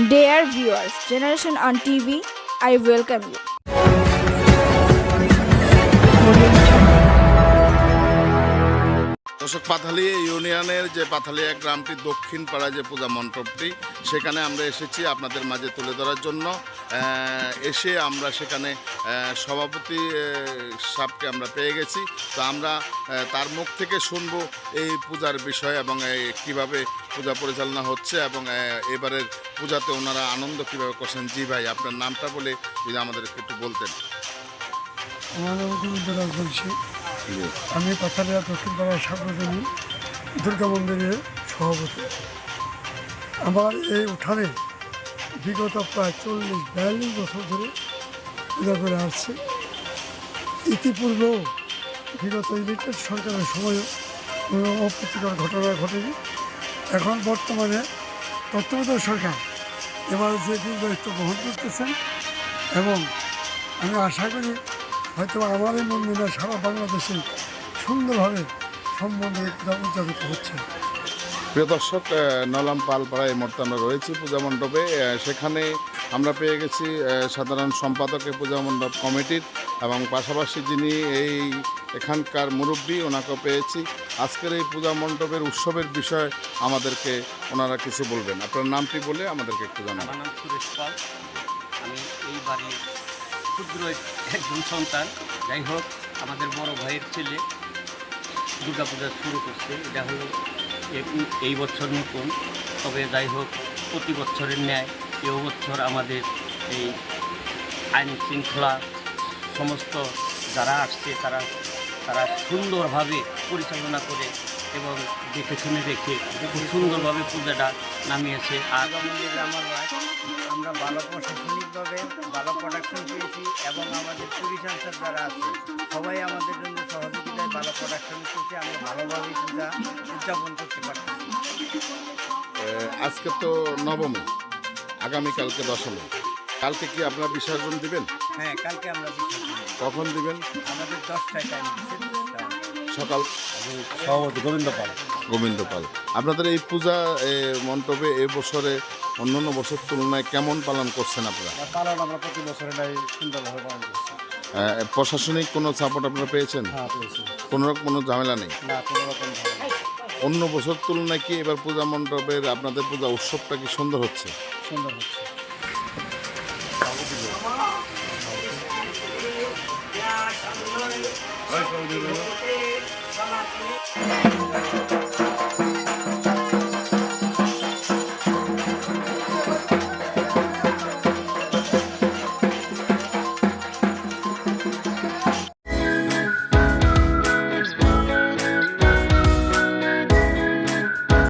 Dear viewers, Generation on TV, I welcome you. দর্শক, পাথালিয়া ইউনিয়নের যে পাথালিয়া গ্রামটির দক্ষিণ পাড়া যে পূজা মণ্ডপটি, সেখানে আমরা এসেছি আপনাদের মাঝে তুলে ধরার জন্য। এসে আমরা সেখানে সভাপতি সাহেবকে আমরা পেয়ে গেছি। তো আমরা তার মুখ থেকে শুনবো এই পূজার বিষয় এবং কিভাবে পূজা পরিচালনা হচ্ছে এবং এবারের পূজাতে ওনারা আনন্দ কীভাবে করছেন। জি ভাই, আপনার নামটা বলে যদি আমাদেরকে একটু বলতেন। আমার নাম গোবিন্দরাজ বলছি। আমি পাথালিয়া দক্ষিণপাড়া সার্বজনীন দুর্গা মন্দিরের সভাপতি। আমার এই উঠানে বিগত প্রায় 40-42 বছর ধরে পূজা করে আসছে। ইতিপূর্বেও বিগত ইলেকটেড সরকারের সময়ও কোনো অপ্রীতিকর ঘটনা ঘটেনি। এখন বর্তমানে তত্ত্বাবধায়ক সরকার এবার যে দায়িত্ব গ্রহণ করতেছেন এবং আমি আশা করি হয়তো আমার এই মন্দিরে সারা বাংলাদেশে সুন্দরভাবে সম্বন্ধে উদযাপিত হচ্ছে। প্রিয় দর্শক, নলাম পালপাড়া এই মুহূর্তে আমরা রয়েছি পূজা মণ্ডপে। সেখানে আমরা পেয়ে গেছি সাধারণ সম্পাদকের পূজা মণ্ডপ কমিটির এবং পাশাপাশি যিনি এখানকার মুরব্বী, ওনাকেও পেয়েছি। আজকের এই পূজা মণ্ডপের উৎসবের বিষয়ে আমাদেরকে ওনারা কিছু বলবেন। আপনার নামটি বলে আমাদেরকে একটু জানাবেন। আমার নাম সুরেশ পাল। আমি এই বাড়ির ক্ষুদ্র একজন সন্তান। যাই হোক, আমাদের বড় ভাইয়ের ছেলে দুর্গাপূজা শুরু করছে। এটা হলো এই বছর নতুন, তবে যাই হোক প্রতি বছরের ন্যায় এ বছর আমাদের এই আইন শৃঙ্খলা সমস্ত যারা আসছে তারা সুন্দরভাবে পরিচালনা করে এবং দেখে শুনে রেখে খুব সুন্দরভাবে পূজাটা নামিয়েছে। আর মন্দিরে আমরা ভালো প্রশাসনিকভাবে ভালো প্রোডাকশন পেয়েছি এবং আমাদের টুরিজম যারা আছে সবাই আমাদের জন্য সহযোগিতায় ভালো প্রোডাকশন করছে। আমরা ভালোভাবে পূজা উদযাপন করতে পারছি। আজকে তো নবমী, আগামীকালকে দশমী। কালকে কি আপনারা বিসর্জন দিবেন? হ্যাঁ, কালকে আমরা বিসর্জন দেব। কখন দিবেন? আমাদের 10টায় টাইম সকাল। সভাপতি গোবিন্দ পাল। আপনাদের এই পূজা মণ্ডপে এবছরে অন্যান্য বছর তুলনায় কেমন পালন করছেন আপনারা? পালন আমরা প্রতি বছরে সুন্দরভাবে পালন করছি। প্রশাসনিক কোনো সাপোর্ট আপনারা পেয়েছেন? হ্যাঁ, পেয়েছি। কোনো ঝামেলা নেই? না, কোনো রকম অন্য বছর তুলনায় কি এবার পূজা মণ্ডপের আপনাদের পূজা উৎসবটা কি সুন্দর হচ্ছে? সুন্দর হচ্ছে। করছি।